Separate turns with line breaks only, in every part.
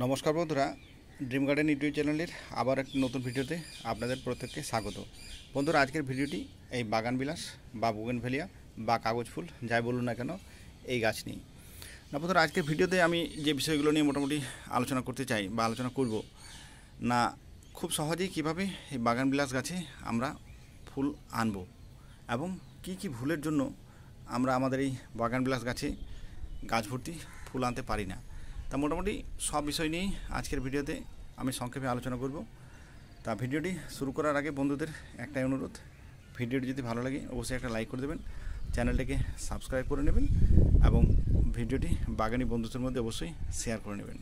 নমস্কার বন্ধুরা, dream garden YouTube চ্যানেলের আবার একটি নতুন ভিডিওতে আপনাদের প্রত্যেককে স্বাগত। বন্ধুরা, আজকের ভিডিওটি এই বাগান বিলাস বা বুগেনভেলিয়া বা কাগজ ফুল যাই বলুন না কেন এই গাছ নিয়ে। না বন্ধুরা, আজকের ভিডিওতে আমি যে বিষয়গুলো নিয়ে মোটামুটি আলোচনা করতে চাই বা আলোচনা করব না, খুব সহজেই কীভাবে এই বাগান বিলাস গাছে আমরা ফুল আনব এবং কি কি ভুলের জন্য আমরা আমাদের এই বাগান বিলাস গাছে গাছ ভর্তি ফুল আনতে পারি না। তা মোটামুটি সব বিষয় নিয়েই আজকের ভিডিওতে আমি সংক্ষেপে আলোচনা করব। তা ভিডিওটি শুরু করার আগে বন্ধুদের একটাই অনুরোধ, ভিডিওটি যদি ভালো লাগে অবশ্যই একটা লাইক করে দেবেন, চ্যানেলটিকে সাবস্ক্রাইব করে নেবেন এবং ভিডিওটি বাগানি বন্ধুদের মধ্যে অবশ্যই শেয়ার করে নেবেন।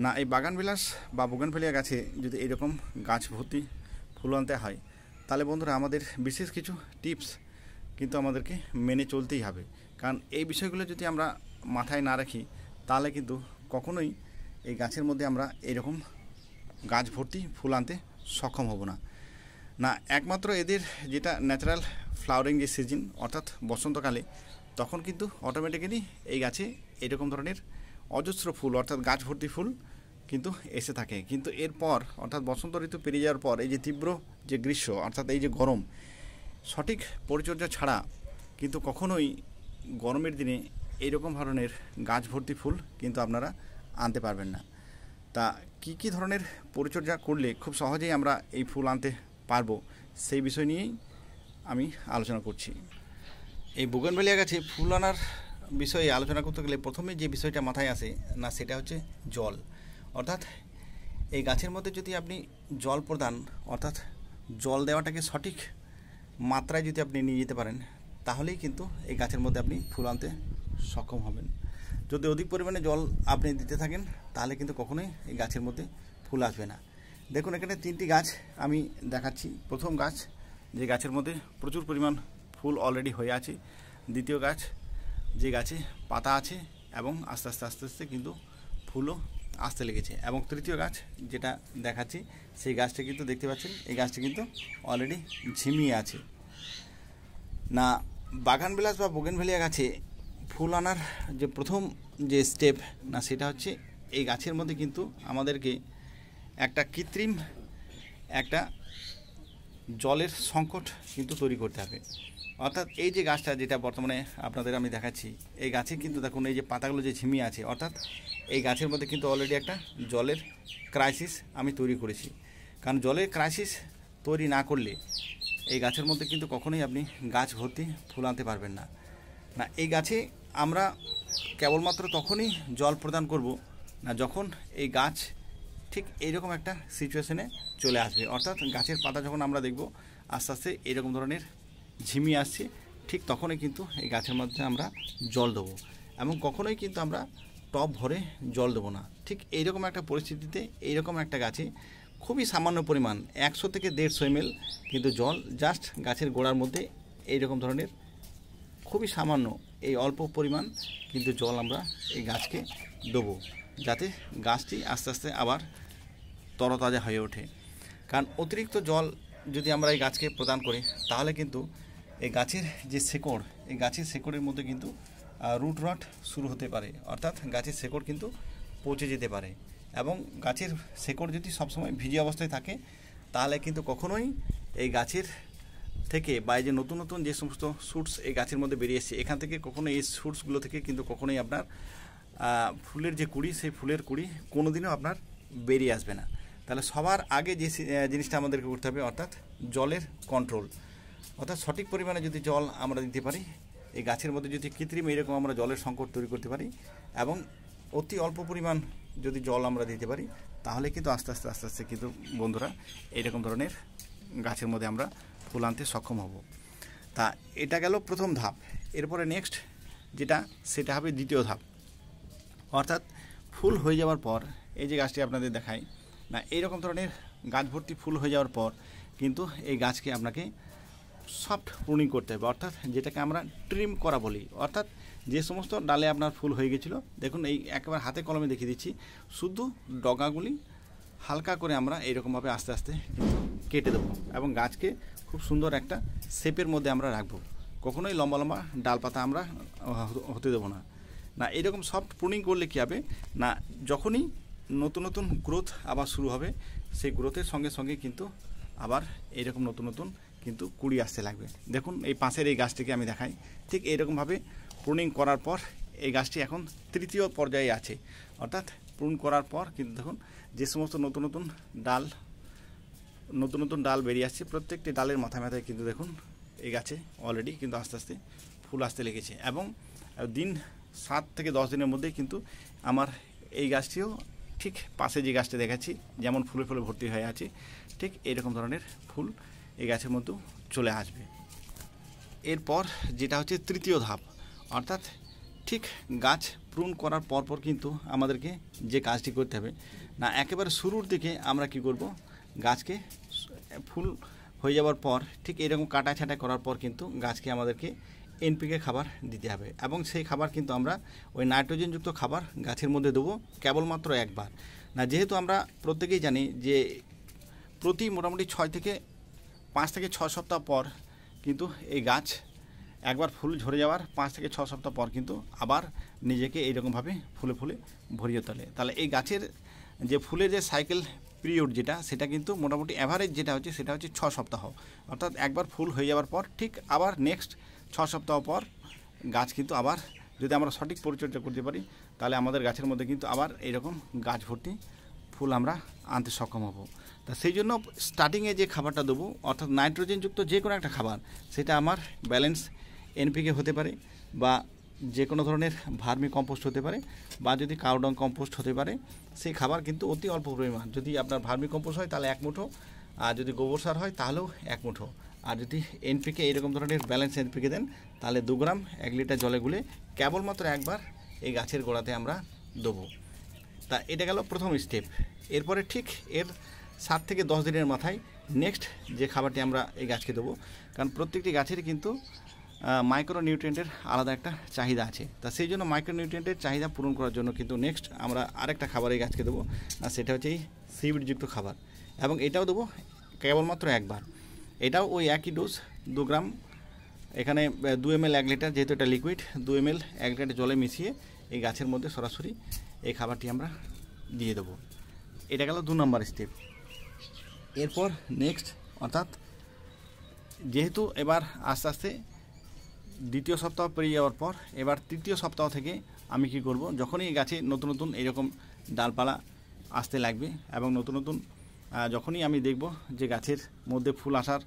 না, এই বাগান বিলাস বা বুগেনভেলিয়া গাছে যদি এরকম গাছ ভর্তি ফুল আনতে হয় তাহলে বন্ধুরা আমাদের বিশেষ কিছু টিপস কিন্তু আমাদেরকে মেনে চলতেই হবে। কারণ এই বিষয়গুলো যদি আমরা মাথায় না রাখি তাহলে কিন্তু কখনোই এই গাছের মধ্যে আমরা এরকম গাছ ভর্তি ফুল আনতে সক্ষম হব না। না, একমাত্র এদের যেটা ন্যাচারাল ফ্লাওয়ারিং যে সিজন অর্থাৎ বসন্তকালে, তখন কিন্তু অটোমেটিক্যালি এই গাছে এরকম ধরনের অজস্র ফুল অর্থাৎ গাছ ভর্তি ফুল কিন্তু এসে থাকে। কিন্তু এরপর অর্থাৎ বসন্ত ঋতু পেরিয়ে যাওয়ার পর এই যে তীব্র যে গ্রীষ্ম অর্থাৎ এই যে গরম, সঠিক পরিচর্যা ছাড়া কিন্তু কখনোই গরমের দিনে এইরকম ধরনের গাছ ভর্তি ফুল কিন্তু আপনারা আনতে পারবেন না। তা কি কি ধরনের পরিচর্যা করলে খুব সহজেই আমরা এই ফুল আনতে পারবো সেই বিষয় নিয়েই আমি আলোচনা করছি। এই বুগেনভেলিয়া গাছে ফুল আনার বিষয়ে আলোচনা করতে গেলে প্রথমে যে বিষয়টা মাথায় আসে না, সেটা হচ্ছে জল। অর্থাৎ এই গাছের মধ্যে যদি আপনি জল প্রদান অর্থাৎ জল দেওয়াটাকে সঠিক মাত্রায় যদি আপনি নিয়ে যেতে পারেন তাহলেই কিন্তু এই গাছের মধ্যে আপনি ফুল আনতে সক্ষম হবেন। যদি অধিক পরিমাণে জল আপনি দিতে থাকেন তাহলে কিন্তু কখনোই এই গাছের মধ্যে ফুল আসবে না। দেখুন, এখানে তিনটি গাছ আমি দেখাচ্ছি। প্রথম গাছ, যে গাছের মধ্যে প্রচুর পরিমাণ ফুল অলরেডি হয়ে আছে। দ্বিতীয় গাছ, যে গাছে পাতা আছে এবং আস্তে আস্তে আস্তে আস্তে কিন্তু ফুলও আসতে লেগেছে। এবং তৃতীয় গাছ যেটা দেখাচ্ছি সেই গাছটা কিন্তু দেখতে পাচ্ছেন, এই গাছটা কিন্তু অলরেডি ঝিমিয়ে আছে। না, বাগান বিলাস বা বুগেনভেলিয়া গাছে ফুল আনার যে প্রথম যে স্টেপ না, সেটা হচ্ছে এই গাছের মধ্যে কিন্তু আমাদেরকে একটা কৃত্রিম একটা জলের সংকট কিন্তু তৈরি করতে হবে। অর্থাৎ এই যে গাছটা যেটা বর্তমানে আপনাদের আমি দেখাচ্ছি, এই গাছে কিন্তু দেখুন এই যে পাতাগুলো যে ঝিমিয়ে আছে, অর্থাৎ এই গাছের মধ্যে কিন্তু অলরেডি একটা জলের ক্রাইসিস আমি তৈরি করেছি। কারণ জলের ক্রাইসিস তৈরি না করলে এই গাছের মধ্যে কিন্তু কখনোই আপনি গাছ ভর্তি ফুল আনতে পারবেন না। না, এই গাছে আমরা কেবলমাত্র তখনই জল প্রদান করব না যখন এই গাছ ঠিক এইরকম একটা সিচুয়েশনে চলে আসবে। অর্থাৎ গাছের পাতা যখন আমরা দেখব আস্তে আস্তে এরকম ধরনের ঝিমিয়ে আসছে, ঠিক তখনই কিন্তু এই গাছের মধ্যে আমরা জল দেবো এবং কখনোই কিন্তু আমরা টব ভরে জল দেবো না। ঠিক এইরকম একটা পরিস্থিতিতে এইরকম একটা গাছে খুবই সামান্য পরিমাণ 100 থেকে 150 ml কিন্তু জল জাস্ট গাছের গোড়ার মধ্যে এইরকম ধরনের খুবই সামান্য এই অল্প পরিমাণ কিন্তু জল আমরা এই গাছকে দেবো, যাতে গাছটি আস্তে আস্তে আবার তরতাজা হয়ে ওঠে। কারণ অতিরিক্ত জল যদি আমরা এই গাছকে প্রদান করি তাহলে কিন্তু এই গাছের যে শেকড়, এই গাছের শেকড়ের মধ্যে কিন্তু রুট রট শুরু হতে পারে। অর্থাৎ গাছের শেকড় কিন্তু পচে যেতে পারে এবং গাছের শেকড় যদি সবসময় ভিজে অবস্থায় থাকে তাহলে কিন্তু কখনোই এই গাছের থেকে বা এই যে নতুন নতুন যে সমস্ত শুটস এই গাছের মধ্যে বেরিয়ে এসছে, এখান থেকে কখনো এই শুটসগুলো থেকে কিন্তু কখনোই আপনার ফুলের যে কুড়ি, সেই ফুলের কুড়ি কোনোদিনও আপনার বেরিয়ে আসবে না। তাহলে সবার আগে যে জিনিসটা আমাদেরকে করতে হবে অর্থাৎ জলের কন্ট্রোল। অর্থাৎ সঠিক পরিমাণে যদি জল আমরা দিতে পারি, এই গাছের মধ্যে যদি কৃত্রিম এইরকম আমরা জলের সংকট তৈরি করতে পারি এবং অতি অল্প পরিমাণ যদি জল আমরা দিতে পারি তাহলে কিন্তু আস্তে আস্তে আস্তে আস্তে কিন্তু বন্ধুরা এইরকম ধরনের গাছের মধ্যে আমরা ফুল আনতে সক্ষম হব। তা এটা গেল প্রথম ধাপ। এরপরে নেক্সট যেটা, সেটা হবে দ্বিতীয় ধাপ। অর্থাৎ ফুল হয়ে যাওয়ার পর এই যে গাছটি আপনাদের দেখাই না, এইরকম ধরনের গাছ ভর্তি ফুল হয়ে যাওয়ার পর কিন্তু এই গাছকে আপনাকে সফট প্রুনিং করতে হবে। অর্থাৎ যেটাকে আমরা ট্রিম করা বলি। অর্থাৎ যে সমস্ত ডালে আপনার ফুল হয়ে গেছিলো, দেখুন এই একেবারে হাতে কলমে দেখিয়ে দিচ্ছি, শুধু ডগাগুলি হালকা করে আমরা এইরকমভাবে আস্তে আস্তে কেটে দেবো এবং গাছকে খুব সুন্দর একটা শেপের মধ্যে আমরা রাখবো। কখনোই লম্বা লম্বা ডালপাতা আমরা হতে দেবো না। না এরকম সফট প্রুনিং করলে কী হবে না, যখনই নতুন নতুন গ্রোথ আবার শুরু হবে, সেই গ্রোথের সঙ্গে সঙ্গে কিন্তু আবার এরকম নতুন নতুন কিন্তু কুড়ি আসতে লাগবে। দেখুন এই পাশের এই গাছটিকে আমি দেখাই, ঠিক এইরকমভাবে প্রুনিং করার পর এই গাছটি এখন তৃতীয় পর্যায়ে আছে। অর্থাৎ প্রুন করার পর কিন্তু দেখুন যে সমস্ত নতুন নতুন ডাল বেরিয়ে আসছে, প্রত্যেকটি ডালের মাথায় মাথায় কিন্তু দেখুন এই গাছে অলরেডি কিন্তু আস্তে আস্তে ফুল আসতে লেগেছে। এবং দিন 7 থেকে 10 দিনের মধ্যেই কিন্তু আমার এই গাছটিও ঠিক পাশে যে গাছটা দেখাচ্ছি যেমন ফুলে ফুলে ভর্তি হয়ে আছে, ঠিক এইরকম ধরনের ফুল এই গাছের মধ্যেও চলে আসবে। এরপর যেটা হচ্ছে তৃতীয় ধাপ, অর্থাৎ ঠিক গাছ প্রুন করার পরপর কিন্তু আমাদেরকে যে কাজটি করতে হবে না, একেবারে শুরুর দিকে আমরা কি করব, গাছকে ফুল হয়ে যাওয়ার পর ঠিক এরকম কাটা ছাঁটা করার পর কিন্তু গাছকে আমাদেরকে এনপিকে খাবার দিতে হবে। এবং সেই খাবার কিন্তু আমরা ওই নাইট্রোজেনযুক্ত খাবার গাছের মধ্যে দেবো কেবলমাত্র একবার। না যেহেতু আমরা প্রত্যেকেই জানি যে প্রতি মোটামুটি 5 থেকে 6 সপ্তাহ পর কিন্তু এই গাছ একবার ফুল ঝরে যাওয়ার 5 থেকে 6 সপ্তাহ পর কিন্তু আবার নিজেকে এইরকমভাবে ফুলে ফুলে ভরিয়ে তোলে। তাহলে এই গাছের যে ফুলের যে সাইকেল পিরিয়ড যেটা, সেটা কিন্তু মোটামুটি অ্যাভারেজ যেটা হচ্ছে সেটা হচ্ছে 6 সপ্তাহ। অর্থাৎ একবার ফুল হয়ে যাওয়ার পর ঠিক আবার নেক্সট 6 সপ্তাহ পর গাছ কিন্তু আবার যদি আমরা সঠিক পরিচর্যা করতে পারি, তাহলে আমাদের গাছের মধ্যে কিন্তু আবার এইরকম গাছ ভর্তি ফুল আমরা আনতে সক্ষম হব। তা সেই জন্য স্টার্টিংয়ে যে খাবারটা দেবো, অর্থাৎ নাইট্রোজেনযুক্ত যে কোনো একটা খাবার, সেটা আমার ব্যালেন্স এনপিকে হতে পারে, বা যে কোনো ধরনের ভার্মি কম্পোস্ট হতে পারে, বা যদি কাউডং কম্পোস্ট হতে পারে। সেই খাবার কিন্তু অতি অল্প পরিমাণ, যদি আপনার ভার্মি কম্পোস্ট হয় তাহলে 1 মুঠো, আর যদি গোবর সার হয় তাহলেও 1 মুঠো, আর যদি এনপিকে এরকম ধরনের ব্যালেন্স এনপিকে দেন তাহলে 2 গ্রাম 1 লিটার জলে গুলে কেবলমাত্র একবার এই গাছের গোড়াতে আমরা দেবো। তা এটা গেল প্রথম স্টেপ। এরপরে ঠিক এর 7 থেকে 10 দিনের মাথায় নেক্সট যে খাবারটি আমরা এই গাছকে দেবো, কারণ প্রত্যেকটি গাছেরই কিন্তু মাইক্রোনিউট্রিয়েন্টের আলাদা একটা চাহিদা আছে। তা সেই জন্য মাইক্রোনিউট্রিয়েন্টের চাহিদা পূরণ করার জন্য কিন্তু নেক্সট আমরা আরেকটা খাবার এই গাছকে দেবো, আর সেটা হচ্ছে এই সিভিডযুক্ত খাবার। এবং এটাও দেবো কেবলমাত্র একবার। এটাও ওই একই ডোজ 2 গ্রাম, এখানে 2 ml 1 লিটার, যেহেতু এটা লিকুইড, 2 ml 1 লিটার জলে মিশিয়ে এই গাছের মধ্যে সরাসরি এই খাবারটি আমরা দিয়ে দেবো। এটা গেল 2 নম্বর স্টেপ। এরপর নেক্সট, অর্থাৎ যেহেতু এবার আস্তে আস্তে দ্বিতীয় সপ্তাহ পেরিয়ে যাওয়ার পর এবার তৃতীয় সপ্তাহ থেকে আমি কি করব, যখনই এই গাছে নতুন নতুন এরকম ডালপালা আসতে লাগবে এবং নতুন নতুন যখনই আমি দেখব যে গাছের মধ্যে ফুল আসার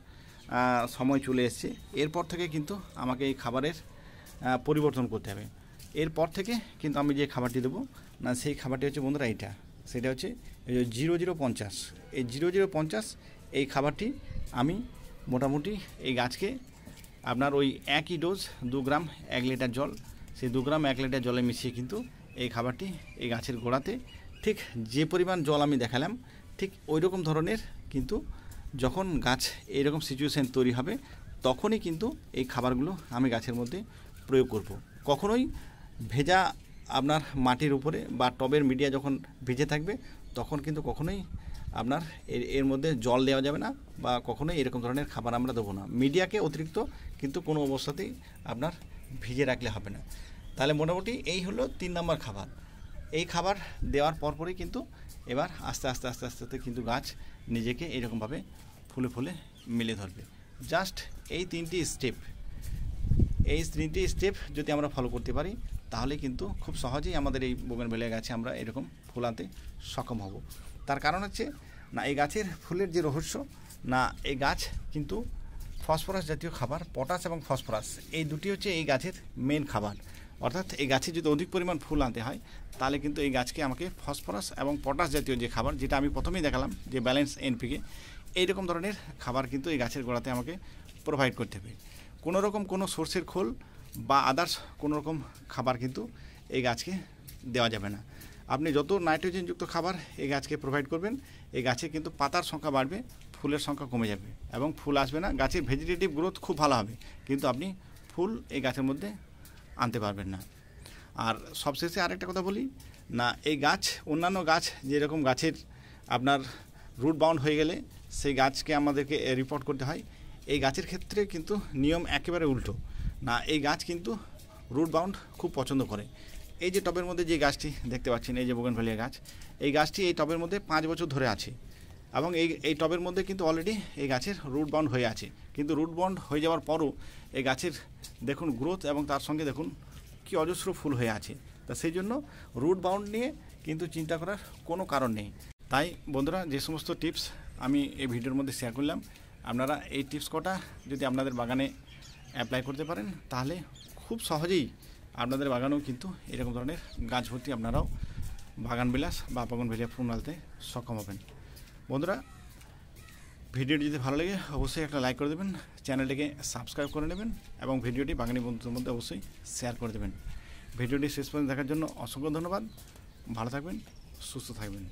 সময় চলে এসছে, এরপর থেকে কিন্তু আমাকে এই খাবারের পরিবর্তন করতে হবে। এরপর থেকে কিন্তু আমি যে খাবারটি দেবো না, সেই খাবারটি হচ্ছে বন্ধুরা এইটা, সেটা হচ্ছে 0050। এই 0050 এই খাবারটি আমি মোটামুটি এই গাছকে আপনার ওই একই ডোজ 2 গ্রাম 1 লিটার জল, সেই 2 গ্রাম 1 লিটার জলে মিশিয়ে কিন্তু এই খাবারটি এই গাছের গোড়াতে ঠিক যে পরিমাণ জল আমি দেখালাম, ঠিক ওই রকম ধরনের কিন্তু যখন গাছ এইরকম সিচুয়েশান তৈরি হবে তখনই কিন্তু এই খাবারগুলো আমি গাছের মধ্যে প্রয়োগ করব। কখনোই ভেজা আপনার মাটির উপরে বা টবের মিডিয়া যখন ভিজে থাকবে তখন কিন্তু কখনোই আপনার এর মধ্যে জল দেওয়া যাবে না, বা কখনোই এরকম ধরনের খাবার আমরা দেবো না। মিডিয়াকে অতিরিক্ত কিন্তু কোনো অবস্থাতেই আপনার ভিজে রাখলে হবে না। তাহলে মোটামুটি এই হলো 3 নম্বর খাবার। এই খাবার দেওয়ার পরপরই কিন্তু এবার আস্তে আস্তে আস্তে আস্তে আস্তে কিন্তু গাছ নিজেকে এইরকমভাবে ফুলে ফুলে মিলে ধরবে। জাস্ট এই 3টি স্টেপ যদি আমরা ফলো করতে পারি তাহলে কিন্তু খুব সহজেই আমাদের এই বোগেনভেলিয়া গাছে আমরা এরকম ফুল আনতে সক্ষম হব। তার কারণ হচ্ছে না, এই গাছের ফুলের যে রহস্য না, এই গাছ কিন্তু ফসফরাস জাতীয় খাবার, পটাশ এবং ফসফরাস, এই দুটি হচ্ছে এই গাছের মেন খাবার। অর্থাৎ এই গাছে যদি অধিক পরিমাণ ফুল আনতে হয় তাহলে কিন্তু এই গাছকে আমাকে ফসফরাস এবং পটাশ জাতীয় যে খাবার, যেটা আমি প্রথমেই দেখালাম যে ব্যালেন্স এনপিকে, এইরকম ধরনের খাবার কিন্তু এই গাছের গোড়াতে আমাকে প্রোভাইড করতে হবে। কোনো রকম কোনো সর্ষের খোল বা আদার্স কোনো রকম খাবার কিন্তু এই গাছকে দেওয়া যাবে না। আপনি যত নাইট্রোজেনযুক্ত খাবার এই গাছকে প্রোভাইড করবেন, এই গাছে কিন্তু পাতার সংখ্যা বাড়বে, ফুলের সংখ্যা কমে যাবে এবং ফুল আসবে না। গাছের ভেজিটেটিভ গ্রোথ খুব ভালো হবে, কিন্তু আপনি ফুল এই গাছের মধ্যে আনতে পারবেন না। আর সবশেষে আরেকটা কথা বলি না, এই গাছ অন্যান্য গাছ যেরকম গাছের আপনার রুট বাউন্ড হয়ে গেলে সেই গাছকে আমাদেরকে রিপোর্ট করতে হয়, এই গাছের ক্ষেত্রে কিন্তু নিয়ম একেবারে উল্টো। না, এই গাছ কিন্তু রুট বাউন্ড খুব পছন্দ করে। এই যে টবের মধ্যে যে গাছটি দেখতে পাচ্ছেন, এই যে বোগেনভেলিয়া গাছ, এই গাছটি এই টবের মধ্যে 5 বছর ধরে আছে এবং এই টবের মধ্যে কিন্তু অলরেডি এই গাছের রুট বাউন্ড হয়ে আছে। কিন্তু রুট বাউন্ড হয়ে যাওয়ার পরও এই গাছের দেখুন গ্রোথ এবং তার সঙ্গে দেখুন কি অজস্র ফুল হয়ে আছে। তা সেই জন্য রুট বাউন্ড নিয়ে কিন্তু চিন্তা করার কোনো কারণ নেই। তাই বন্ধুরা, যে সমস্ত টিপস আমি এই ভিডিওর মধ্যে শেয়ার করলাম, আপনারা এই টিপস কটা যদি আপনাদের বাগানে অ্যাপ্লাই করতে পারেন তাহলে খুব সহজেই আপনাদের বাগানেও কিন্তু এরকম ধরনের গাছ ভর্তি আপনারাও বাগান বিলাস বা বোগেনভেলিয়া ফুল আনতে সক্ষম হবেন। বন্ধুরা, ভিডিওটি যদি ভালো লাগে অবশ্যই একটা লাইক করে দেবেন, চ্যানেলটিকে সাবস্ক্রাইব করে নেবেন এবং ভিডিওটি বাগানি বন্ধুদের মধ্যে অবশ্যই শেয়ার করে দেবেন। ভিডিওটি শেষ পর্যন্ত দেখার জন্য অসংখ্য ধন্যবাদ। ভালো থাকবেন, সুস্থ থাকবেন।